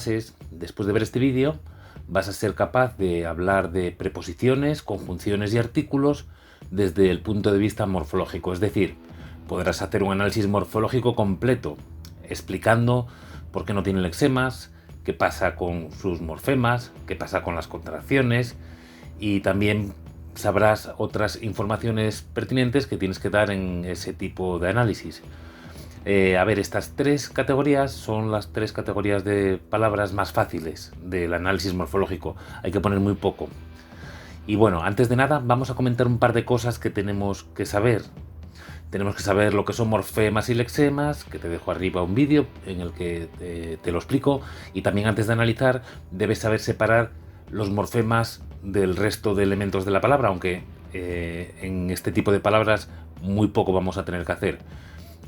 bases, después de ver este vídeo, vas a ser capaz de hablar de preposiciones, conjunciones y artículos desde el punto de vista morfológico. Es decir, podrás hacer un análisis morfológico completo, explicando por qué no tienen lexemas, qué pasa con sus morfemas, qué pasa con las contracciones, y también sabrás otras informaciones pertinentes que tienes que dar en ese tipo de análisis. A ver, estas tres categorías son las tres categorías de palabras más fáciles del análisis morfológico. Hay que poner muy poco. Y bueno, antes de nada vamos a comentar un par de cosas que tenemos que saber. Tenemos que saber lo que son morfemas y lexemas, que te dejo arriba un vídeo en el que te lo explico. Y también antes de analizar debes saber separar los morfemas del resto de elementos de la palabra, aunque en este tipo de palabras muy poco vamos a tener que hacer.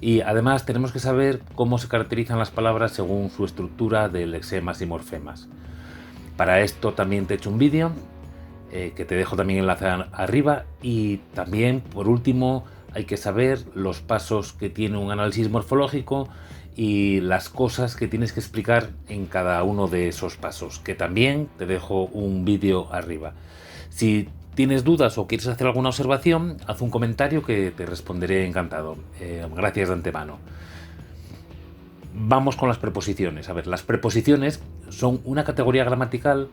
Y además tenemos que saber cómo se caracterizan las palabras según su estructura de lexemas y morfemas. Para esto también te he hecho un vídeo que te dejo también enlace arriba, y también por último hay que saber los pasos que tiene un análisis morfológico y las cosas que tienes que explicar en cada uno de esos pasos, que también te dejo un vídeo arriba. Si tienes dudas o quieres hacer alguna observación, haz un comentario que te responderé encantado. Gracias de antemano. Vamos con las preposiciones. A ver, las preposiciones son una categoría gramatical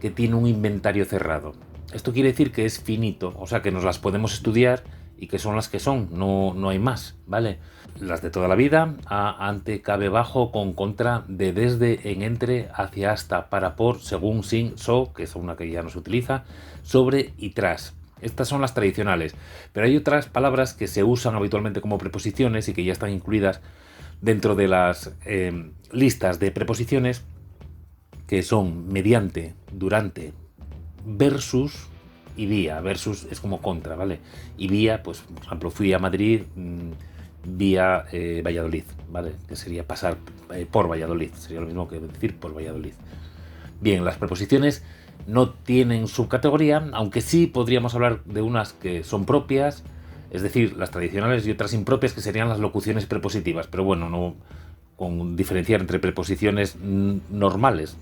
que tiene un inventario cerrado. Esto quiere decir que es finito, o sea que nos las podemos estudiar y que son las que son, no hay más, ¿vale? Las de toda la vida: a, ante, cabe, bajo, con, contra, de, desde, en, entre, hacia, hasta, para, por, según, sin, so, que es una que ya no se utiliza, sobre y tras. Estas son las tradicionales, pero hay otras palabras que se usan habitualmente como preposiciones y que ya están incluidas dentro de las listas de preposiciones, que son mediante, durante, versus y vía. Versus es como contra, ¿vale? Y vía, pues por ejemplo, fui a Madrid vía Valladolid, ¿vale? Que sería pasar por Valladolid, sería lo mismo que decir por Valladolid. Bien, las preposiciones no tienen subcategoría, aunque sí podríamos hablar de unas que son propias, es decir, las tradicionales, y otras impropias, que serían las locuciones prepositivas, pero bueno, no con diferenciar entre preposiciones normales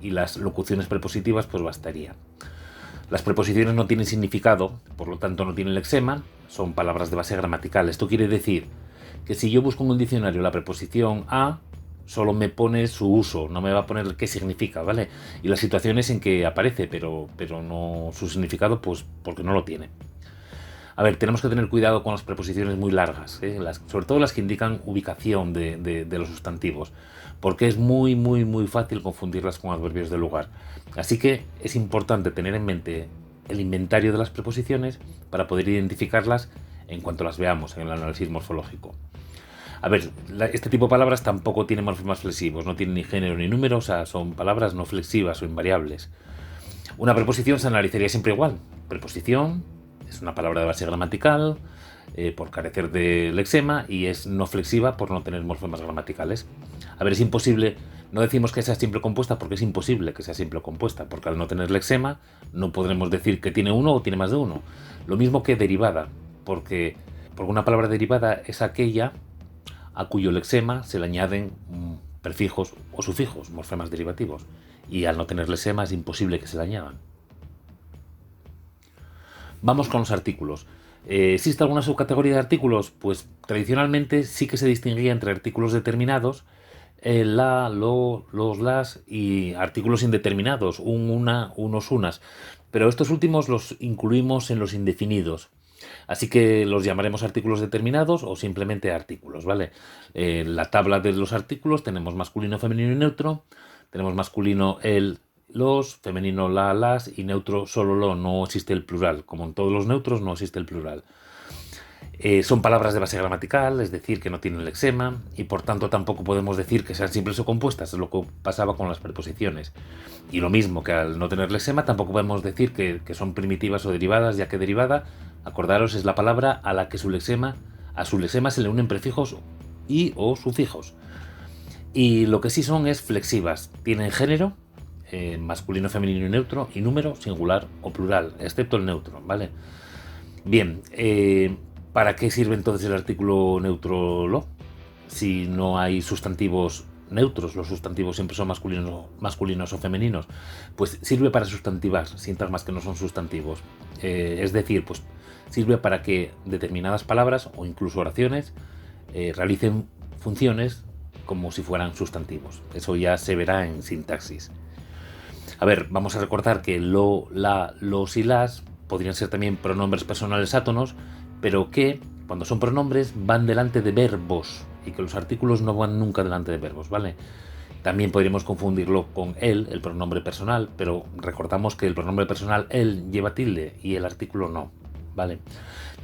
y las locuciones prepositivas pues bastaría. Las preposiciones no tienen significado, por lo tanto no tienen lexema, son palabras de base gramatical. Esto quiere decir que si yo busco en un diccionario la preposición a, solo me pone su uso, no me va a poner qué significa, ¿vale? Y las situaciones en que aparece, pero no su significado, pues porque no lo tiene. A ver, tenemos que tener cuidado con las preposiciones muy largas, sobre todo las que indican ubicación de los sustantivos, porque es muy fácil confundirlas con adverbios de lugar. Así que es importante tener en mente el inventario de las preposiciones para poder identificarlas en cuanto las veamos en el análisis morfológico. A ver, este tipo de palabras tampoco tienen morfemas flexivos, no tienen ni género ni número, o sea, son palabras no flexivas o invariables. Una preposición se analizaría siempre igual. Preposición es una palabra de base gramatical por carecer de lexema, y es no flexiva por no tener morfemas gramaticales. A ver, es imposible, no decimos que sea simple o compuesta porque es imposible que sea simple o compuesta, porque al no tener lexema no podremos decir que tiene uno o tiene más de uno. Lo mismo que derivada, porque una palabra derivada es aquella a cuyo lexema se le añaden prefijos o sufijos, morfemas derivativos, y al no tener lexema es imposible que se le añadan. Vamos con los artículos. ¿Existe alguna subcategoría de artículos? Pues tradicionalmente sí que se distinguía entre artículos determinados, la, lo, los, las, y artículos indeterminados, un, una, unos, unas. Pero estos últimos los incluimos en los indefinidos. Así que los llamaremos artículos determinados o simplemente artículos, ¿vale? La tabla de los artículos tenemos masculino, femenino y neutro. Tenemos masculino el, los, femenino la, las, y neutro solo lo, no existe el plural. Como en todos los neutros no existe el plural. Son palabras de base gramatical, es decir, que no tienen lexema, y por tanto tampoco podemos decir que sean simples o compuestas, es lo que pasaba con las preposiciones. Y lo mismo, que al no tener lexema tampoco podemos decir que son primitivas o derivadas, ya que derivada, acordaros, es la palabra a la que a su lexema se le unen prefijos y o sufijos. Y lo que sí son es flexivas, tienen género, masculino, femenino y neutro, y número, singular o plural, excepto el neutro, ¿vale? Bien, ¿para qué sirve entonces el artículo neutro lo? Si no hay sustantivos neutros, los sustantivos siempre son masculinos o femeninos, pues sirve para sustantivar sintagmas que no son sustantivos. Es decir, pues sirve para que determinadas palabras o incluso oraciones realicen funciones como si fueran sustantivos. Eso ya se verá en sintaxis. A ver, vamos a recordar que lo, la, los y las podrían ser también pronombres personales átonos, pero que cuando son pronombres van delante de verbos y que los artículos no van nunca delante de verbos, ¿vale? También podríamos confundirlo con él, el pronombre personal, pero recordamos que el pronombre personal él lleva tilde y el artículo no, ¿vale?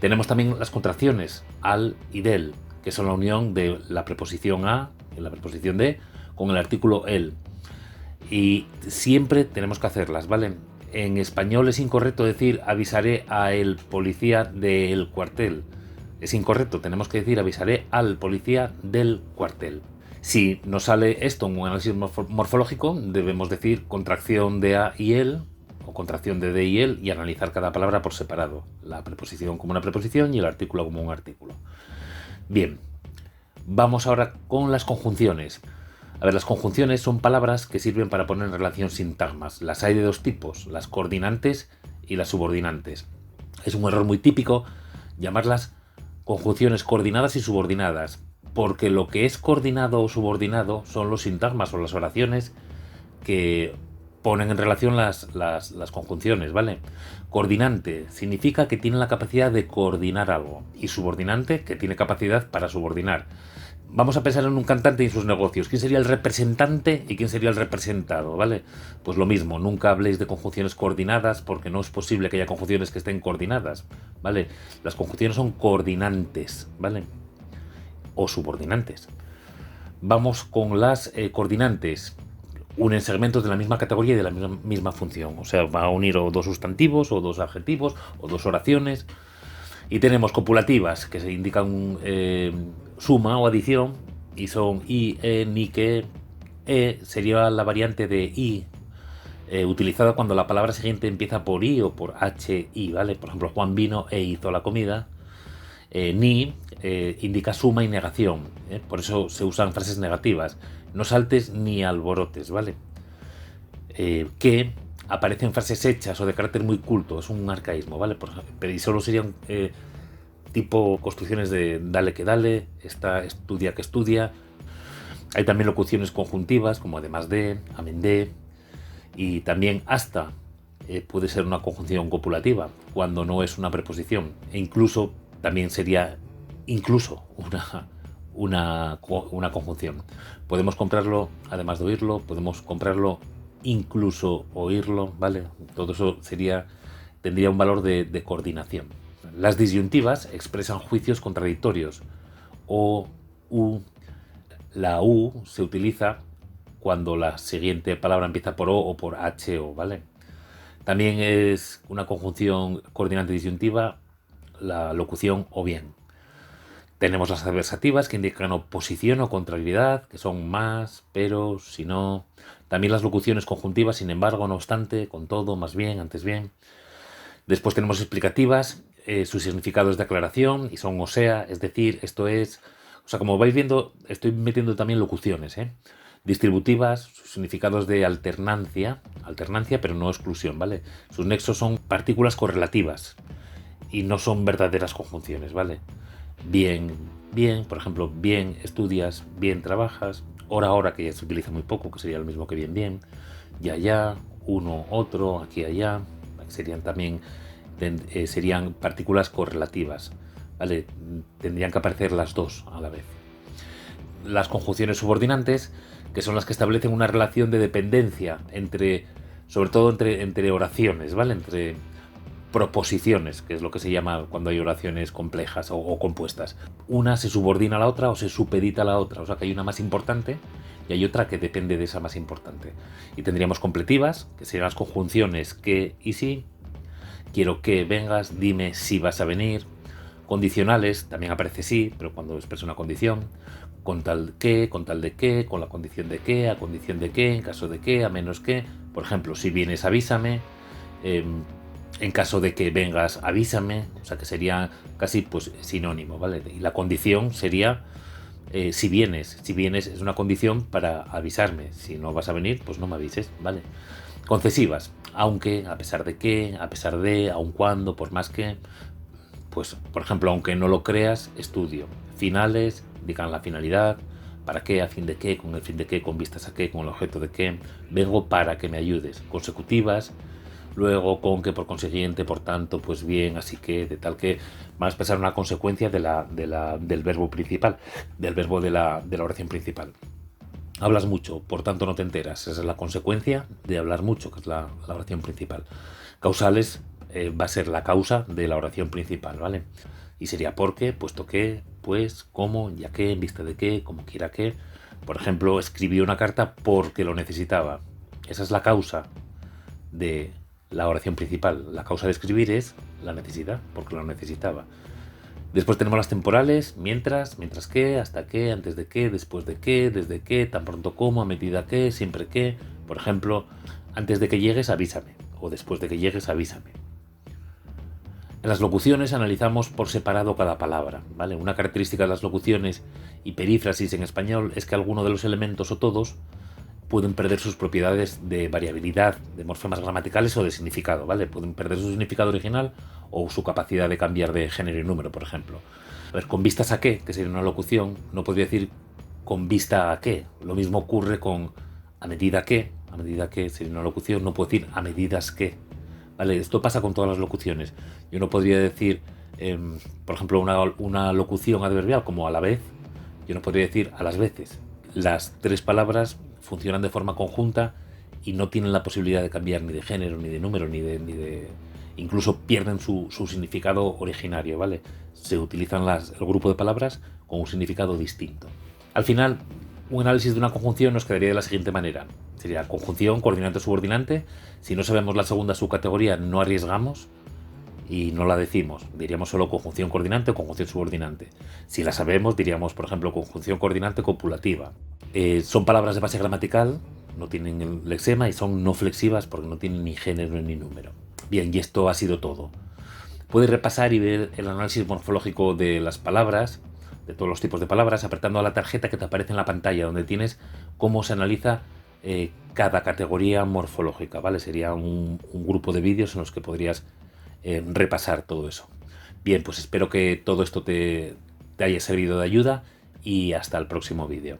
Tenemos también las contracciones al y del, que son la unión de la preposición a y la preposición de con el artículo el. Y siempre tenemos que hacerlas, ¿vale? En español es incorrecto decir avisaré al policía del cuartel. Es incorrecto, tenemos que decir avisaré al policía del cuartel. Si nos sale esto en un análisis morfológico, debemos decir contracción de a y el, o contracción de y el, y analizar cada palabra por separado. La preposición como una preposición y el artículo como un artículo. Bien, vamos ahora con las conjunciones. A ver, las conjunciones son palabras que sirven para poner en relación sintagmas. Las hay de dos tipos, las coordinantes y las subordinantes. Es un error muy típico llamarlas conjunciones coordinadas y subordinadas, porque lo que es coordinado o subordinado son los sintagmas o las oraciones que ponen en relación las conjunciones, ¿vale? Coordinante significa que tiene la capacidad de coordinar algo y subordinante que tiene capacidad para subordinar. Vamos a pensar en un cantante y sus negocios. ¿Quién sería el representante y quién sería el representado? ¿Vale? Pues lo mismo, nunca habléis de conjunciones coordinadas porque no es posible que haya conjunciones que estén coordinadas, ¿vale? Las conjunciones son coordinantes, ¿vale? O subordinantes. Vamos con las coordinantes. Unen segmentos de la misma categoría y de la misma función. O sea, va a unir o dos sustantivos, o dos adjetivos, o dos oraciones. Y tenemos copulativas, que se indican suma o adición, y son i, ni, que. Sería la variante de i, utilizada cuando la palabra siguiente empieza por i o por hi, ¿vale? Por ejemplo, Juan vino e hizo la comida. Ni indica suma y negación, por eso se usan frases negativas. No saltes ni alborotes, ¿vale? Que aparece en frases hechas o de carácter muy culto, es un arcaísmo, ¿vale? Pero y solo serían tipo construcciones de dale que dale, estudia que estudia. Hay también locuciones conjuntivas como además de, amén de, y también hasta puede ser una conjunción copulativa cuando no es una preposición, e incluso también sería incluso una conjunción. Podemos comprarlo además de oírlo, podemos comprarlo incluso oírlo, ¿vale? Todo eso tendría un valor de coordinación. Las disyuntivas expresan juicios contradictorios. O, u. La u se utiliza cuando la siguiente palabra empieza por o por ho, ¿vale? También es una conjunción coordinante disyuntiva la locución o bien. Tenemos las adversativas que indican oposición o contrariedad, que son más, pero, si no. También las locuciones conjuntivas, sin embargo, no obstante, con todo, más bien, antes bien. Después tenemos explicativas, su significado es de aclaración y son o sea, es decir, esto es. O sea, como vais viendo, estoy metiendo también locuciones, Distributivas, sus significados de alternancia, pero no exclusión, ¿vale? Sus nexos son partículas correlativas y no son verdaderas conjunciones, ¿vale? Bien, bien, por ejemplo, bien estudias, bien trabajas, hora, que ya se utiliza muy poco, que sería lo mismo que bien, bien, ya, uno, otro, aquí, allá, serían también, serían partículas correlativas, ¿vale? Tendrían que aparecer las dos a la vez. Las conjunciones subordinantes, que son las que establecen una relación de dependencia sobre todo entre oraciones, ¿vale? Entre proposiciones, que es lo que se llama cuando hay oraciones complejas o compuestas. Una se subordina a la otra o se supedita a la otra, o sea que hay una más importante y hay otra que depende de esa más importante. Y tendríamos completivas, que serían las conjunciones que y si. Quiero que vengas, dime si vas a venir. Condicionales, también aparece sí, pero cuando expresa una condición. Con tal de que, con la condición de que, a condición de que, en caso de que, a menos que. Por ejemplo, si vienes avísame, en caso de que vengas avísame, o sea que sería casi pues sinónimo, ¿vale? Y la condición sería Si vienes es una condición para avisarme. Si no vas a venir, pues no me avises, ¿vale? Concesivas, aunque, a pesar de que, a pesar de, aun cuando, por más que, pues, por ejemplo, aunque no lo creas, estudio. Finales, indican la finalidad, para qué, a fin de qué, con el fin de qué, con vistas a qué, con el objeto de qué, vengo para que me ayudes. Consecutivas, luego con que, por consiguiente, por tanto, pues bien, así que, de tal que, van a expresar una consecuencia del verbo principal, del verbo de la oración principal. Hablas mucho, por tanto no te enteras. Esa es la consecuencia de hablar mucho, que es la oración principal. Causales va a ser la causa de la oración principal, ¿vale? Y sería porque, puesto que, pues, cómo, ya que, en vista de qué, como quiera que. Por ejemplo, escribí una carta porque lo necesitaba. Esa es la causa de la oración principal. La causa de escribir es la necesidad, porque lo necesitaba. Después tenemos las temporales, mientras que, hasta que, antes de que, después de que, desde que, tan pronto como, a medida que, siempre que. Por ejemplo, antes de que llegues, avísame. O después de que llegues, avísame. En las locuciones analizamos por separado cada palabra, ¿vale? Una característica de las locuciones y perífrasis en español es que alguno de los elementos o todos pueden perder sus propiedades de variabilidad, de morfemas gramaticales o de significado, ¿vale? Pueden perder su significado original o su capacidad de cambiar de género y número, por ejemplo. A ver, con vistas a qué, que sería una locución, no podría decir con vista a qué. Lo mismo ocurre con a medida que sería una locución, no puedo decir a medidas que. ¿Vale? Esto pasa con todas las locuciones. Yo no podría decir, por ejemplo, una locución adverbial como a la vez, yo no podría decir a las veces. Las tres palabras funcionan de forma conjunta y no tienen la posibilidad de cambiar ni de género, ni de número, ni de incluso pierden su significado originario, ¿vale? Se utilizan el grupo de palabras con un significado distinto. Al final, un análisis de una conjunción nos quedaría de la siguiente manera. Sería conjunción, coordinante, subordinante. Si no sabemos la segunda subcategoría, no arriesgamos y no la decimos. Diríamos solo conjunción coordinante o conjunción subordinante. Si la sabemos, diríamos, por ejemplo, conjunción coordinante copulativa. Son palabras de base gramatical, no tienen el lexema y son no flexivas porque no tienen ni género ni número. Bien, y esto ha sido todo. Puedes repasar y ver el análisis morfológico de las palabras, de todos los tipos de palabras, apretando a la tarjeta que te aparece en la pantalla, donde tienes cómo se analiza cada categoría morfológica, ¿vale? Sería un grupo de vídeos en los que podrías repasar todo eso. Bien, pues espero que todo esto te haya servido de ayuda y hasta el próximo vídeo.